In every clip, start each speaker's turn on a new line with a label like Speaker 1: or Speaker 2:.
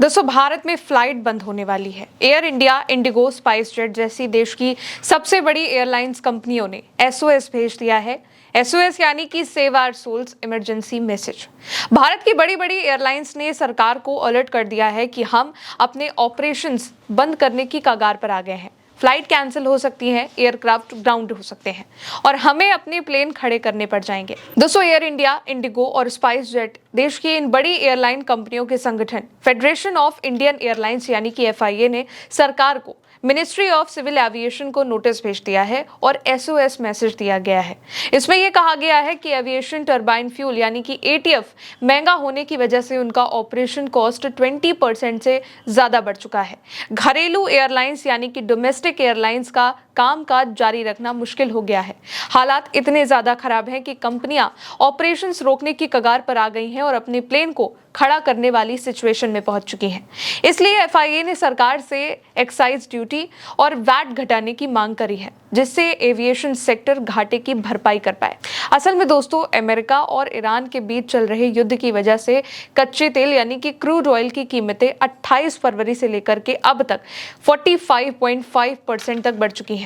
Speaker 1: दोस्तों भारत में फ्लाइट बंद होने वाली है। Air India, Indigo, spice jet जैसी देश की सबसे बड़ी एयरलाइंस कंपनियों ने एसओएस भेज दिया है। एसओएस यानी कि save our souls emergency message. Bharat की बड़ी बड़ी एयरलाइंस ने सरकार को अलर्ट कर दिया है कि हम अपने ऑपरेशंस बंद करने की कगार पर आ गए हैं। फ्लाइट कैंसिल हो सकती है, एयरक्राफ्ट ग्राउंड हो सकते हैं और हमें अपने प्लेन खड़े करने पड़ जाएंगे। दोस्तों एयर इंडिया, इंडिगो और स्पाइस जेट देश की इन बड़ी एयरलाइन कंपनियों के संगठन फेडरेशन ऑफ इंडियन एयरलाइंस यानी कि एफआईए ने सरकार को मिनिस्ट्री ऑफ सिविल एविएशन को नोटिस भेज दिया है और एसओएस मैसेज दिया गया है। इसमें यह कहा गया है कि एविएशन टरबाइन फ्यूल यानी कि एटीएफ महंगा होने की वजह से उनका ऑपरेशन कॉस्ट 20% से ज्यादा बढ़ चुका है। घरेलू एयरलाइंस यानी कि डोमेस्टिक एयरलाइंस का कामकाज जारी रखना मुश्किल हो गया है। हालात इतने ज्यादा खराब हैं कि कंपनियां ऑपरेशंस रोकने की कगार पर आ गई हैं और अपने प्लेन को खड़ा करने वाली सिचुएशन में पहुंच चुकी हैं। इसलिए एफआईए ने सरकार से एक्साइज ड्यूटी और वैट घटाने की मांग करी है, जिससे एविएशन सेक्टर घाटे की भरपाई कर पाए। असल में दोस्तों अमेरिका और ईरान के बीच चल रहे युद्ध की वजह से कच्चे तेल यानी कि क्रूड ऑयल की कीमतें 28 फरवरी से लेकर के अब तक 45.5% तक बढ़ चुकी हैं।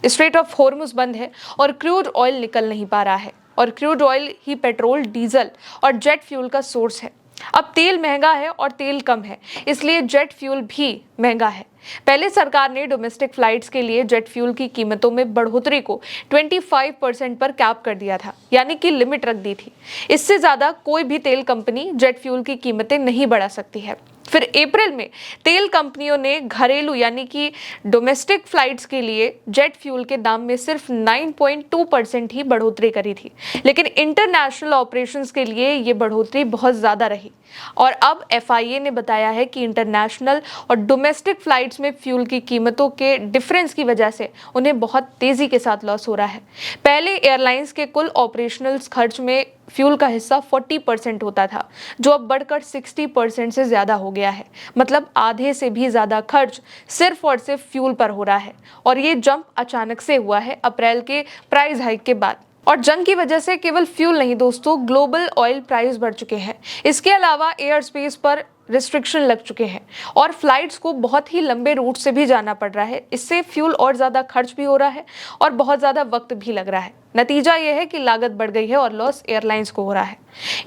Speaker 1: स्ट्रेट ऑफ हॉर्मुज बंद है और क्रूड ऑयल निकल नहीं पा रहा है और क्रूड ऑयल ही पेट्रोल, डीजल और जेट फ्यूल का सोर्स है। अब तेल महंगा है और तेल कम है, इसलिए जेट फ्यूल भी महंगा है। पहले सरकार ने डोमेस्टिक फ्लाइट्स के लिए जेट फ्यूल की कीमतों में बढ़ोतरी को 25% पर कैप कर दिया था, यानी कि लिमिट रख दी थी। इससे ज्यादा कोई भी तेल कंपनी जेट फ्यूल की कीमतें नहीं बढ़ा सकती है। फिर अप्रैल में तेल कंपनियों ने घरेलू यानी कि डोमेस्टिक फ्लाइट्स के लिए जेट फ्यूल के दाम में सिर्फ 9.2% ही बढ़ोतरी करी थी, लेकिन इंटरनेशनल ऑपरेशंस के लिए ये बढ़ोतरी बहुत ज्यादा रही। और अब एफआईए ने बताया है कि इंटरनेशनल और डोमेस्टिक फ्लाइट्स में फ्यूल की कीमतों के डिफरेंस की वजह से उन्हें बहुत तेजी के साथ लॉस हो रहा है। पहले एयरलाइंस के कुल ऑपरेशनल खर्च में फ्यूल का हिस्सा 40% होता था, जो अब बढ़कर 60% से ज्यादा हो गया है। मतलब आधे से भी ज्यादा खर्च सिर्फ और सिर्फ फ्यूल पर हो रहा है और ये जंप अचानक से हुआ है अप्रैल के प्राइस हाइक के बाद। और जंग की वजह से केवल फ्यूल नहीं दोस्तों, ग्लोबल ऑयल प्राइस बढ़ चुके हैं। इसके अलावा एयर स्पेस पर रिस्ट्रिक्शन लग चुके हैं और फ्लाइट्स को बहुत ही लंबे रूट से भी जाना पड़ रहा है। इससे फ्यूल और ज़्यादा खर्च भी हो रहा है और बहुत ज़्यादा वक्त भी लग रहा है। नतीजा यह है कि लागत बढ़ गई है और लॉस एयरलाइंस को हो रहा है।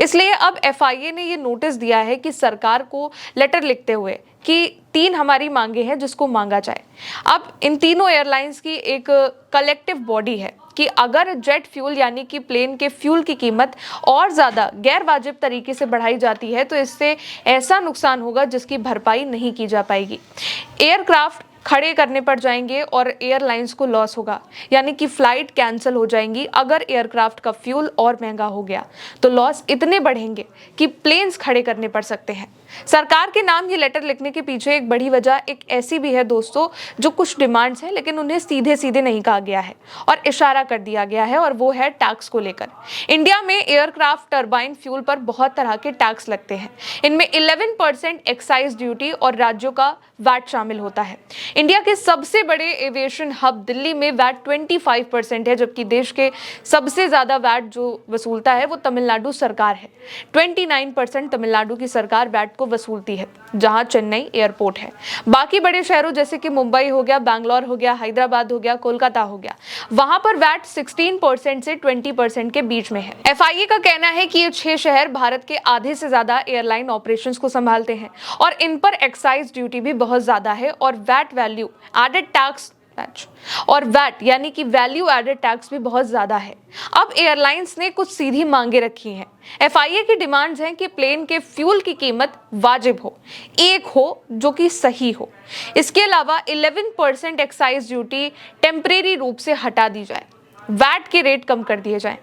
Speaker 1: इसलिए अब एफआईए ने ये नोटिस दिया है कि सरकार को लेटर लिखते हुए कि 3 हमारी मांगे हैं जिसको मांगा जाए। अब इन तीनों एयरलाइंस की एक कलेक्टिव बॉडी है कि अगर जेट फ्यूल यानी कि प्लेन के फ्यूल की कीमत और ज़्यादा गैर वाजिब तरीके से बढ़ाई जाती है तो इससे ऐसा नुकसान होगा जिसकी भरपाई नहीं की जा पाएगी। एयरक्राफ्ट खड़े करने पड़ जाएंगे और एयरलाइंस को लॉस होगा, यानी कि फ्लाइट कैंसिल हो जाएंगी। अगर एयरक्राफ्ट का फ्यूल और महंगा हो गया तो लॉस इतने बढ़ेंगे कि प्लेन्स खड़े करने पड़ सकते हैं। सरकार के नाम ये लेटर लिखने के पीछे एक बड़ी वजह एक ऐसी भी है दोस्तों, जो कुछ डिमांड्स हैं लेकिन उन्हें सीधे सीधे नहीं कहा गया है और इशारा कर दिया गया है, और वो है टैक्स को लेकर। इंडिया में एयरक्राफ्ट टरबाइन फ्यूल पर बहुत तरह के टैक्स लगते हैं। इनमें 11% एक्साइज ड्यूटी और राज्यों का वैट शामिल होता है। इंडिया के सबसे बड़े एविएशन हब दिल्ली में वैट 25% है, जबकि देश के सबसे ज्यादा वैट जो वसूलता है वो तमिलनाडु सरकार है। 29% तमिलनाडु की सरकार वैट को वसूलती है, जहां चेन्नई एयरपोर्ट है। बाकी बड़े शहरों जैसे कि मुंबई हो गया, बैंगलोर हो गया, हैदराबाद हो गया, कोलकाता हो गया, वहां पर वैट 16% से 20% के बीच में है। एफआईए का कहना है कि ये 6 शहर भारत के आधे से ज्यादा एयरलाइन ऑपरेशंस को संभालते हैं और इन पर एक्साइज ड्यूटी भी बहुत ज्यादा है और वैट वैल्यू एडेड टैक्स और वैट यानी कि वैल्यू एडेड टैक्स भी बहुत ज्यादा है। अब एयरलाइंस ने कुछ सीधी मांगे रखी हैं। एफआईए की डिमांड्स हैं कि प्लेन के फ्यूल की कीमत वाजिब हो, एक हो जो कि सही हो। इसके अलावा 11% एक्साइज ड्यूटी टेम्परेरी रूप से हटा दी जाए, वैट के रेट कम कर दिए जाएं।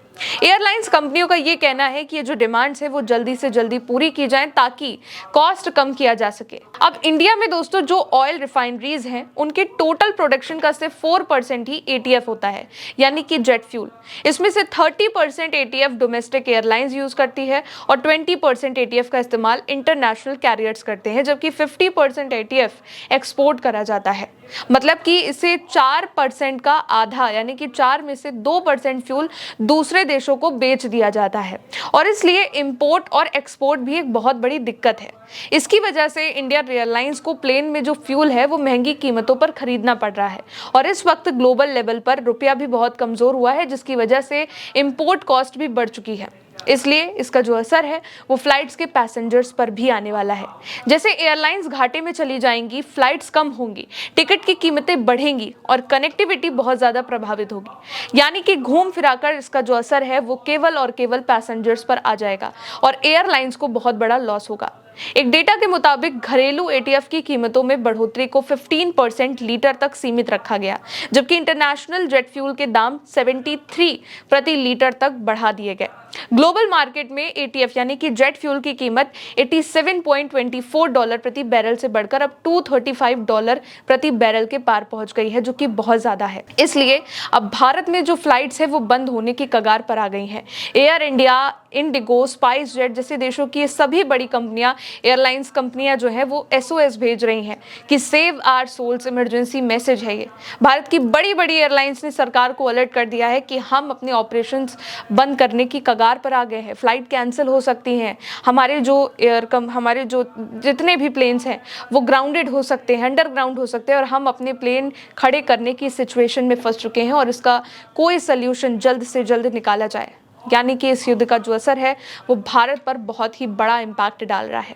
Speaker 1: एयरलाइंस कंपनियों का ये कहना है कि ये जो डिमांड्स है वो जल्दी से जल्दी पूरी की जाएं ताकि कॉस्ट कम किया जा सके। अब इंडिया में दोस्तों जो ऑयल रिफाइनरीज हैं उनके टोटल प्रोडक्शन का सिर्फ 4% ही एटीएफ होता है, यानी कि जेट फ्यूल। इसमें से 30% एटीएफ डोमेस्टिक एयरलाइंस यूज करती है और 20% एटीएफ का इस्तेमाल इंटरनेशनल कैरियर्स करते हैं, जबकि 50% एटीएफ एक्सपोर्ट करा जाता है। मतलब कि इसे 4% का आधा यानी कि 4 में से 2% फ्यूल दूसरे देशों को बेच दिया जाता है और इसलिए इंपोर्ट और एक्सपोर्ट भी एक बहुत बड़ी दिक्कत है। इसकी वजह से इंडियन एयरलाइंस को प्लेन में जो फ्यूल है वो महंगी कीमतों पर खरीदना पड़ रहा है और इस वक्त ग्लोबल लेवल पर रुपया भी बहुत कमजोर हुआ है, जिसकी वजह से इंपोर्ट कॉस्ट भी बढ़ चुकी है। इसलिए इसका जो असर है वो फ्लाइट्स के पैसेंजर्स पर भी आने वाला है। जैसे एयरलाइंस घाटे में चली जाएंगी, फ्लाइट्स कम होंगी, टिकट की कीमतें बढ़ेंगी और कनेक्टिविटी बहुत ज़्यादा प्रभावित होगी। यानी कि घूम फिराकर इसका जो असर है वो केवल और केवल पैसेंजर्स पर आ जाएगा और एयरलाइंस को बहुत बड़ा लॉस होगा। एक डेटा के मुताबिक घरेलू एटीएफ की कीमतों में बढ़ोतरी को 15% लीटर तक सीमित रखा गया, जबकि इंटरनेशनल जेट फ्यूल के दाम 73 प्रति लीटर तक बढ़ा दिए गए। ग्लोबल मार्केट में एटीएफ यानी कि जेट फ्यूल की कीमत $87.24 प्रति बैरल से बढ़कर अब $235 प्रति बैरल के पार पहुंच गई है, जो कि बहुत ज्यादा है। इसलिए अब भारत में जो फ्लाइट्स है वो बंद होने की कगार पर आ गई हैं। Air India, Indigo, spice jet जैसे देशों की सभी बड़ी कंपनियां, एयरलाइंस कंपनियां जो है वो SOS भेज रही हैं कि save our souls emergency message है ये। भारत की बड़ी बड़ी एयरलाइंस ने सरकार को अलर्ट कर दिया है कि हम अपने ऑपरेशंस बंद करने की कगार पर आ गए हैं, फ्लाइट कैंसिल हो सकती हैं, हमारे जो जितने भी प्लेन्स हैं वो ग्राउंडेड हो सकते हैं, अंडरग्राउंड हो सकते हैं और हम अपने प्लेन खड़े करने की सिचुएशन में फंस चुके हैं और इसका कोई सल्यूशन जल्द से जल्द निकाला जाए। यानी कि इस युद्ध का जो असर है वो भारत पर बहुत ही बड़ा इम्पैक्ट डाल रहा है।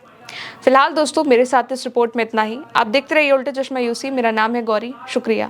Speaker 1: फिलहाल दोस्तों मेरे साथ इस रिपोर्ट में इतना ही। आप देखते रहिए उल्टा चश्मा यूसी। मेरा नाम है गौरी। शुक्रिया।